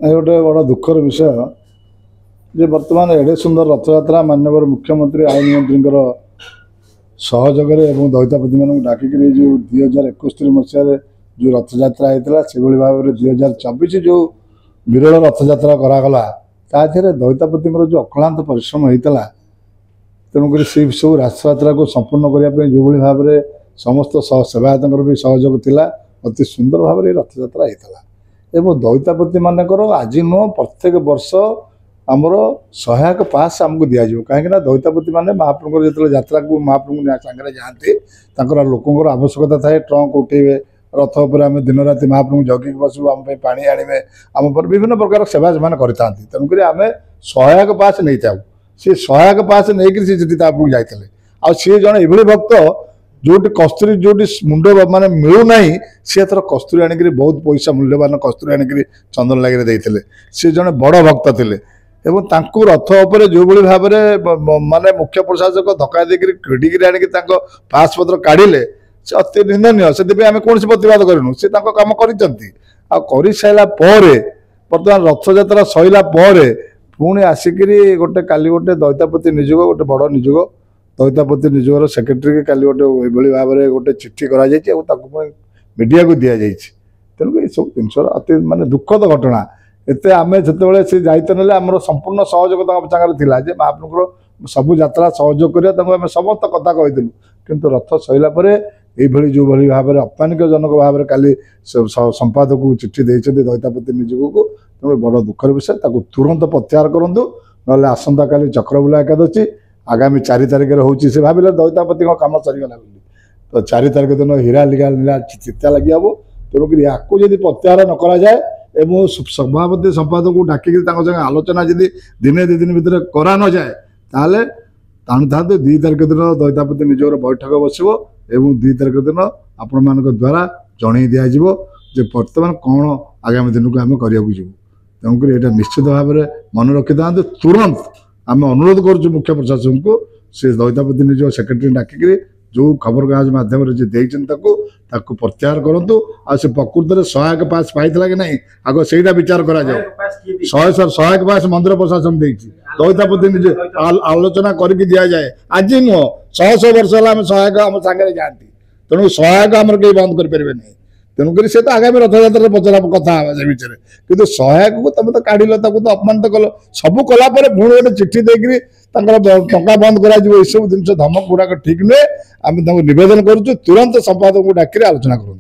गोटे बड़ा दुखर विषय जे वर्तमान एडे सुंदर रथयात्रा माननीय मुख्यमंत्री आईन मंत्री सहयोग दईतापति मान डाकिक जो 2071 मसीह जो रथयात्रा होता से भाव में 2024 जो विरल रथयात्रा करागला ताधे दईतापति जो अक्लांत परिश्रम होता तेणुक से सब रथयात्रा को संपूर्ण करने जो भाव में समस्त सेवायत भी सहयोग था अति सुंदर भाव में रथयात्रा होता एवं दईतापति मानकर आज नुह प्रत्येक वर्ष आमर सहायक पास आमको दिज्व कहीं दईतापति मैंने महाप्रभु जो यात्रा को महाप्रभु सागर जाती लोकर आवश्यकता थाए ट्रंक उठेबे रथ पर आम दिन राति महाप्रभु जगिक बसबू आम पा आने आम पर विभिन्न प्रकार सेवा से करते तेणुक आम सहायक पास नहीं था सी सहायक पास नहीं जाते आ सी जन ये भक्त जो कस्तूरी जो मुंड माने मिलूना सी थर कस्तूरी आणिक बहुत पैसा मूल्यवान कस्तूरी आणिक चंदन लगे देते सी जड़े बड़ भक्त थे एवं तांकु रथ उपर जो भाव में माने मुख्य प्रशासक धक्का देकर क्रीडिक आणिक पासपत्र काढ़े से अति निंदनीय से आम कौन प्रतिवाद करूँ सी कम कर सारा बर्तमान रथयात्रा सैला पुणी आसिक गोटे काली गोटे दईतापति निजोग गोटे बड़ निजोग दईतापति निजोगर सेक्रेटरी के काली गोटे भाव में गोटे चिट्ठी कर मीडिया को दि जाए तेणुक ये सब जिन अति मानने दुखद घटना एत आम जो से दायित्व ना आम संपूर्ण सहयोग सागर जे महाप्रभुर सबू यात्रा सहयोग करें समस्त कथा कही किंतु रथ सैला जो भाव में अपमानिकजनक भाव में काली संपादक को चिट्ठी देते दईतापति निजोग को तेणु बड़ दुखर विषय तुरंत प्रत्याहार करूँ ना आसंता काली चक्रबुला एकादशी आगामी 4 तारिख होची से भाविले दईतापति कम सरीगला तो 4 तारिख दिन हीरा लिगा नीला चित्ता लगे हम तेणुक या प्रत्याहार न करा जाए एवं सभापति संपादक को डाकिक आलोचना जब दिने 2 दिन भितर करा न जाए ताले था 2 तारिख दिन दईतापति निजोर बैठक बसो एवं 2 तारिख दिन आपण मान द्वारा जन दिज्व जे बर्तमान कौन आगामी दिन को आम करने तेणुक यहाँ निश्चित भाव में मन रखी था तुरंत आम अनुरोध करुँ मुख्य प्रशासन को से दईतापति निज सेक्रेटरी डाकिक जो खबर कागज मध्यम प्रत्याहार करूँ आ प्रकृत में सहायक पास पाई कि नहीं आग से विचार करा सहायक पास मंदिर प्रशासन दईतापति निजे आलोचना करके दि जाए आज नुह 100 वर्ष है सहायक आम सागर जाती तेणु सहायक आम कहीं बंद करें तेणुक से तो आगामी रथयात्रा पचरा कथा से विषय कि सहायक को तुम तो काढ़ तो अपमानित कल सब कलापर पुणी गोटे चिट्ठी देकर टंका बंद कर सब जिन धमक गुड़ाक ठीक नुहे आम नवेदन करुँ तुरंत संपादक को डाक आलोचना करूँ।